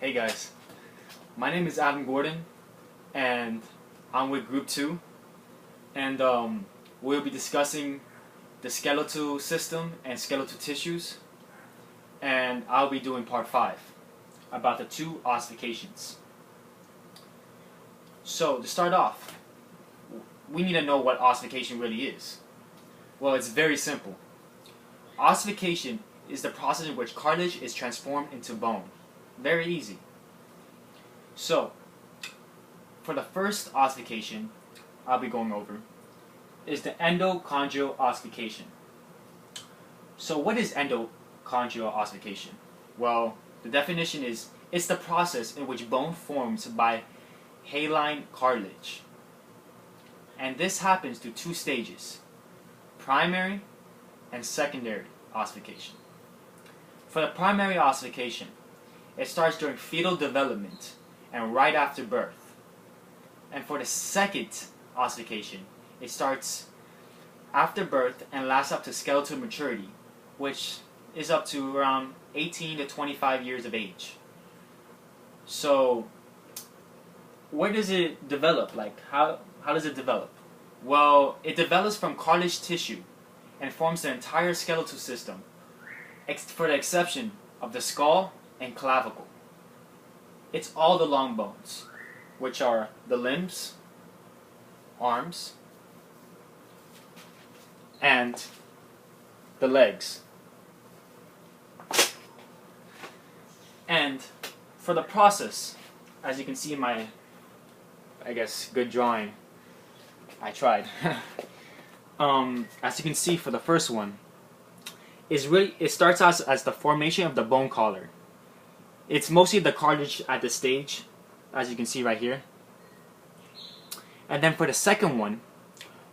Hey guys, my name is Adam Gordon, and I'm with Group 2, and we'll be discussing the skeletal system and skeletal tissues, and I'll be doing part 5 about the two ossifications. So to start off, we need to know what ossification really is. Well, it's very simple. Ossification is the process in which cartilage is transformed into bone. Very easy. So, for the first ossification I'll be going over is the endochondral ossification. So what is endochondral ossification? Well, the definition is it's the process in which bone forms by hyaline cartilage. And this happens through two stages: primary and secondary ossification. For the primary ossification, it starts during fetal development and right after birth. And for the second ossification, it starts after birth and lasts up to skeletal maturity, which is up to around 18 to 25 years of age. So, where does it develop? Like, how does it develop? Well, it develops from cartilage tissue and forms the entire skeletal system, for the exception of the skull and clavicle. It's all the long bones, which are the limbs, arms, and the legs. And for the process, as you can see in my, I guess, good drawing, I tried. As you can see for the first one, it starts out as the formation of the bone collar. It's mostly the cartilage at this stage, as you can see right here. And then for the second one,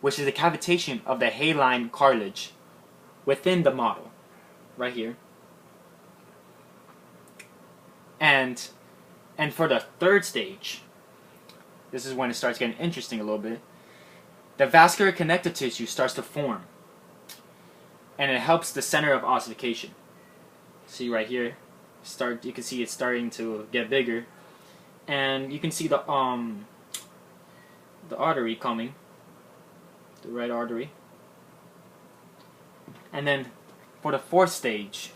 which is the cavitation of the hyaline cartilage within the model, right here. And for the third stage, this is when it starts getting interesting a little bit. The vascular connective tissue starts to form, and it helps the center of ossification. See right here, you can see it's starting to get bigger, and you can see the artery coming, the right artery. And then for the fourth stage,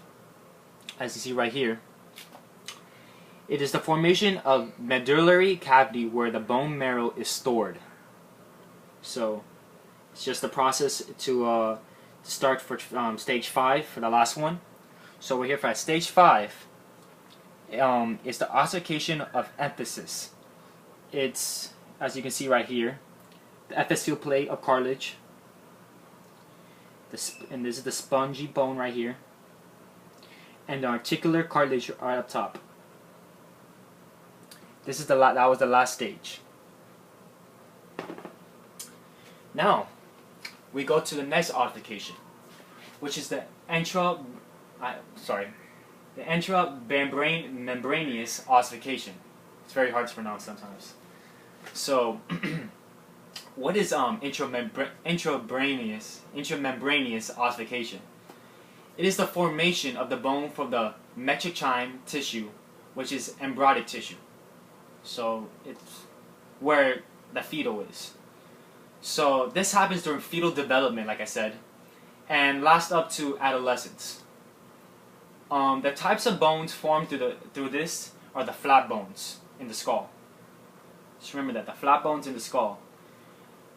as you see right here, it is the formation of medullary cavity where the bone marrow is stored. So it's just the process to start for stage 5 for the last one. So we're here for stage 5. It's the ossification of epiphysis. It's, as you can see right here, the epiphyseal plate of cartilage. And this is the spongy bone right here. And the articular cartilage right up top. This is that was the last stage. Now, we go to the next ossification, which is the intramembranous ossification. It's very hard to pronounce sometimes. So, what is intramembranous ossification? It is the formation of the bone from the mesenchyme tissue, which is embryonic tissue. So it's where the fetal is. So this happens during fetal development, like I said, and lasts up to adolescence. The types of bones formed through this are the flat bones in the skull. Just remember that, the flat bones in the skull,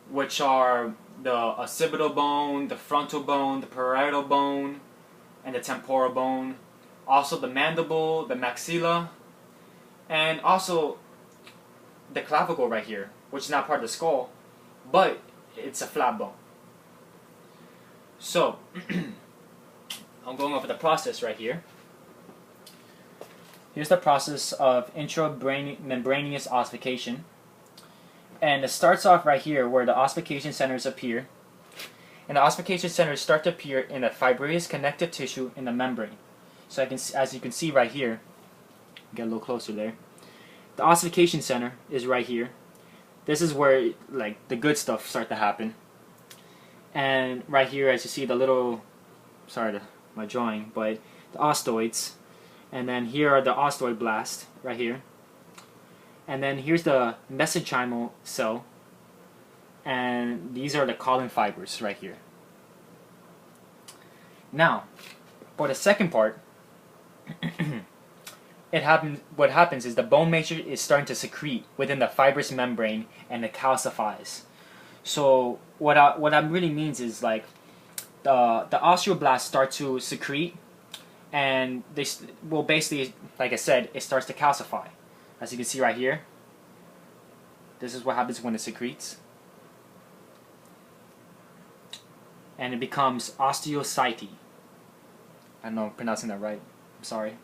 which are the occipital bone, the frontal bone, the parietal bone, and the temporal bone. Also the mandible, the maxilla, and also the clavicle right here, which is not part of the skull, but it's a flat bone. So, I'm going over the process right here. Here's the process of intramembranous ossification. And it starts off right here where the ossification centers appear. And the ossification centers start to appear in the fibrous connective tissue in the membrane. So as you can see right here, get a little closer there. The ossification center is right here. This is where like the good stuff start to happen. And right here, as you see the little, sorry my drawing, but the osteoids, And then here are the osteoblast right here. And then here's the mesenchymal cell. And these are the collagen fibers right here. Now, for the second part, what happens is the bone matrix is starting to secrete within the fibrous membrane and it calcifies. So what that really means is like the osteoblasts start to secrete, and they will basically, like I said, it starts to calcify. As you can see right here, this is what happens when it secretes, and it becomes osteocyte. I don't know if I'm pronouncing that right. I'm sorry.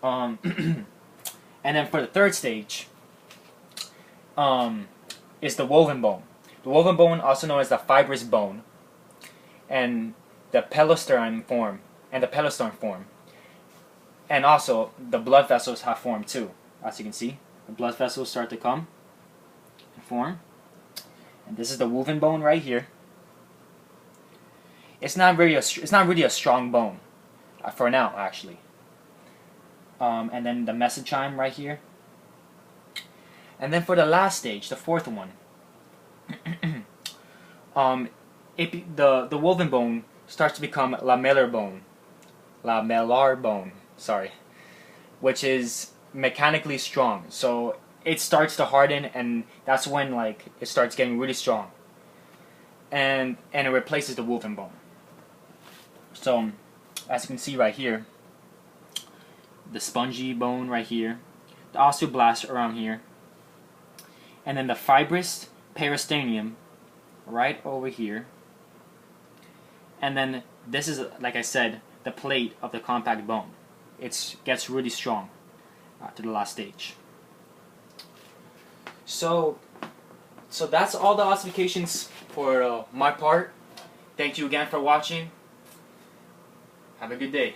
And then for the third stage, is the woven bone. The woven bone, also known as the fibrous bone, and the pelostern form, and also the blood vessels have formed too. As you can see, the blood vessels start to come and form, and this is the woven bone right here. It's not really a strong bone for now, actually. And then the mesenchyme right here. And then for the last stage, the fourth one, the woven bone starts to become lamellar bone, sorry, which is mechanically strong. So it starts to harden, and that's when like it starts getting really strong, and it replaces the woven bone. So as you can see right here, the spongy bone right here, the osteoblast around here, and then the fibrous periosteum right over here, and then this is, like I said, the plate of the compact bone. It gets really strong to the last stage. So that's all the ossifications for my part. Thank you again for watching. Have a good day.